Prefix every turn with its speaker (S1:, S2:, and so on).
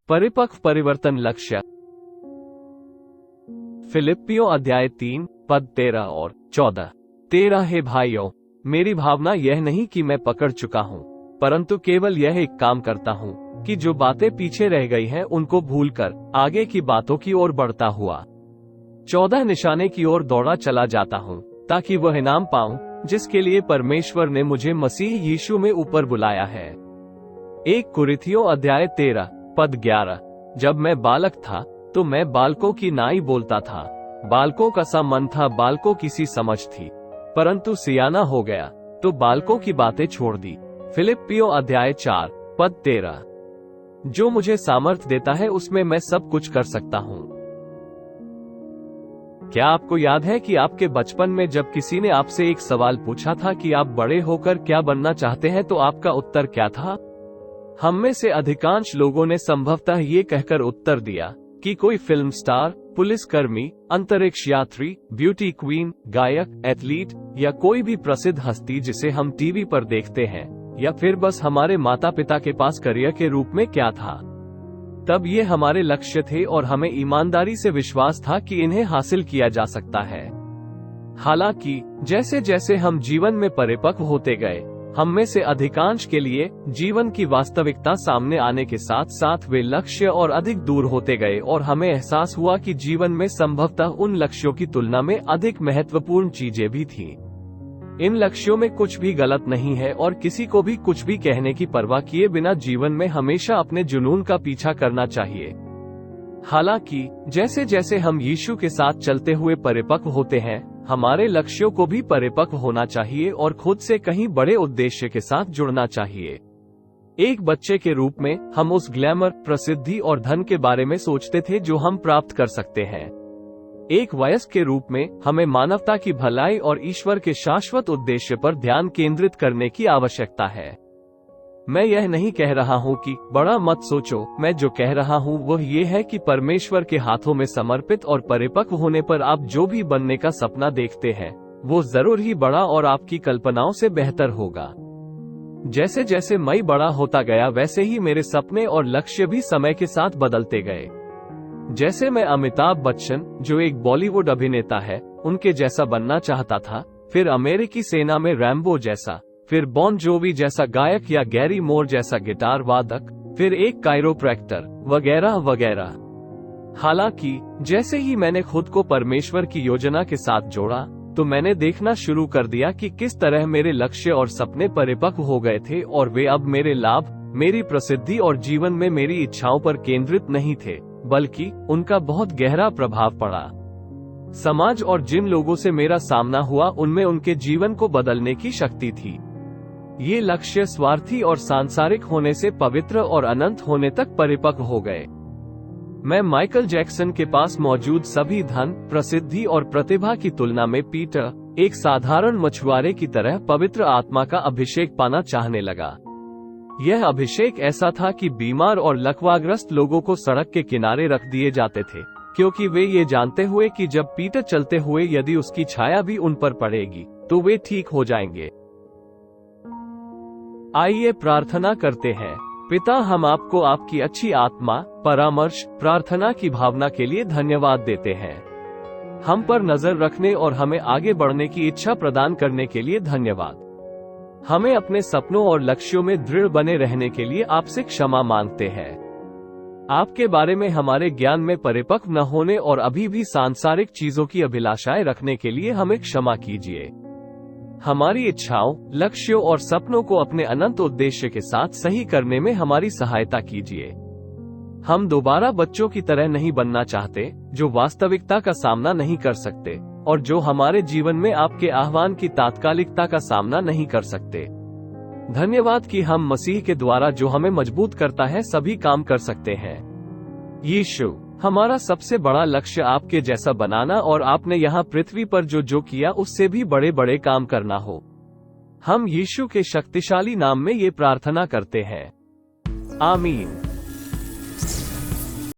S1: परिपक्व परिवर्तन लक्ष्य। फिलिप्पियों अध्याय 3 पद 13 और 14। 13 हे भाइयों, मेरी भावना यह नहीं कि मैं पकड़ चुका हूँ, परंतु केवल यह एक काम करता हूँ कि जो बातें पीछे रह गई हैं उनको भूलकर आगे की बातों की ओर बढ़ता हुआ 14 निशाने की ओर दौड़ा चला जाता हूँ, ताकि वह इनाम पाऊं जिसके लिए परमेश्वर ने मुझे मसीह यीशु में ऊपर बुलाया है। 1 कुरिन्थियों अध्याय 13 पद 11। जब मैं बालक था तो मैं बालकों की नाई बोलता था, बालकों का सा मन था, बालकों की सी समझ थी, परंतु सियाना हो गया तो बालकों की बातें छोड़ दी। फिलिप्पियों अध्याय 4 पद 13। जो मुझे सामर्थ देता है उसमें मैं सब कुछ कर सकता हूँ। क्या आपको याद है कि आपके बचपन में जब किसी ने आपसे एक सवाल पूछा था कि आप बड़े होकर क्या बनना चाहते हैं, तो आपका उत्तर क्या था? हम में से अधिकांश लोगों ने संभवतः ये कहकर उत्तर दिया कि कोई फिल्म स्टार, पुलिसकर्मी, अंतरिक्ष यात्री, ब्यूटी क्वीन, गायक, एथलीट या कोई भी प्रसिद्ध हस्ती जिसे हम टीवी पर देखते हैं, या फिर बस हमारे माता पिता के पास करियर के रूप में क्या था। तब ये हमारे लक्ष्य थे और हमें ईमानदारी से विश्वास था कि इन्हें हासिल किया जा सकता है। हालांकि जैसे जैसे हम जीवन में परिपक्व होते गए, हम में से अधिकांश के लिए जीवन की वास्तविकता सामने आने के साथ साथ वे लक्ष्य और अधिक दूर होते गए और हमें एहसास हुआ कि जीवन में संभवतः उन लक्ष्यों की तुलना में अधिक महत्वपूर्ण चीजें भी थीं। इन लक्ष्यों में कुछ भी गलत नहीं है और किसी को भी कुछ भी कहने की परवाह किए बिना जीवन में हमेशा अपने जुनून का पीछा करना चाहिए। हालांकि जैसे जैसे हम यीशु के साथ चलते हुए परिपक्व होते हैं, हमारे लक्ष्यों को भी परिपक्व होना चाहिए और खुद से कहीं बड़े उद्देश्य के साथ जुड़ना चाहिए। एक बच्चे के रूप में हम उस ग्लैमर, प्रसिद्धि और धन के बारे में सोचते थे जो हम प्राप्त कर सकते हैं। एक वयस्क के रूप में हमें मानवता की भलाई और ईश्वर के शाश्वत उद्देश्य पर ध्यान केंद्रित करने की आवश्यकता है। मैं यह नहीं कह रहा हूँ कि बड़ा मत सोचो, मैं जो कह रहा हूँ वह ये है कि परमेश्वर के हाथों में समर्पित और परिपक्व होने पर आप जो भी बनने का सपना देखते हैं वो जरूर ही बड़ा और आपकी कल्पनाओं से बेहतर होगा। जैसे जैसे मैं बड़ा होता गया वैसे ही मेरे सपने और लक्ष्य भी समय के साथ बदलते गए। जैसे मैं अमिताभ बच्चन, जो एक बॉलीवुड अभिनेता है, उनके जैसा बनना चाहता था, फिर अमेरिकी सेना में रैम्बो जैसा, फिर बॉन जोवी जैसा गायक या गैरी मोर जैसा गिटार वादक, फिर एक कायरोप्रैक्टर वगैरह वगैरह। हालांकि जैसे ही मैंने खुद को परमेश्वर की योजना के साथ जोड़ा, तो मैंने देखना शुरू कर दिया कि किस तरह मेरे लक्ष्य और सपने परिपक्व हो गए थे और वे अब मेरे लाभ, मेरी प्रसिद्धि और जीवन में मेरी इच्छाओं पर केंद्रित नहीं थे, बल्कि उनका बहुत गहरा प्रभाव पड़ा। समाज और जिन लोगों से मेरा सामना हुआ उनमें उनके जीवन को बदलने की शक्ति थी। ये लक्ष्य स्वार्थी और सांसारिक होने से पवित्र और अनंत होने तक परिपक्व हो गए। मैं माइकल जैक्सन के पास मौजूद सभी धन, प्रसिद्धि और प्रतिभा की तुलना में पीटर, एक साधारण मछुआरे की तरह पवित्र आत्मा का अभिषेक पाना चाहने लगा। यह अभिषेक ऐसा था कि बीमार और लकवाग्रस्त लोगों को सड़क के किनारे रख दिए जाते थे, क्योंकि वे ये जानते हुए कि जब पीटर चलते हुए यदि उसकी छाया भी उन पर पड़ेगी तो वे ठीक हो जाएंगे। आइए प्रार्थना करते हैं। पिता, हम आपको आपकी अच्छी आत्मा, परामर्श, प्रार्थना की भावना के लिए धन्यवाद देते हैं। हम पर नजर रखने और हमें आगे बढ़ने की इच्छा प्रदान करने के लिए धन्यवाद। हमें अपने सपनों और लक्ष्यों में दृढ़ बने रहने के लिए आपसे क्षमा मांगते हैं। आपके बारे में हमारे ज्ञान में परिपक्व न होने और अभी भी सांसारिक चीजों की अभिलाषाएं रखने के लिए हमें क्षमा कीजिए। हमारी इच्छाओं, लक्ष्यों और सपनों को अपने अनंत उद्देश्य के साथ सही करने में हमारी सहायता कीजिए। हम दोबारा बच्चों की तरह नहीं बनना चाहते, जो वास्तविकता का सामना नहीं कर सकते और जो हमारे जीवन में आपके आह्वान की तात्कालिकता का सामना नहीं कर सकते। धन्यवाद कि हम मसीह के द्वारा जो हमें मजबूत करता है सभी काम कर सकते हैं। यीशु, हमारा सबसे बड़ा लक्ष्य आपके जैसा बनाना और आपने यहाँ पृथ्वी पर जो किया उससे भी बड़े बड़े काम करना हो। हम यीशु के शक्तिशाली नाम में ये प्रार्थना करते हैं। आमीन।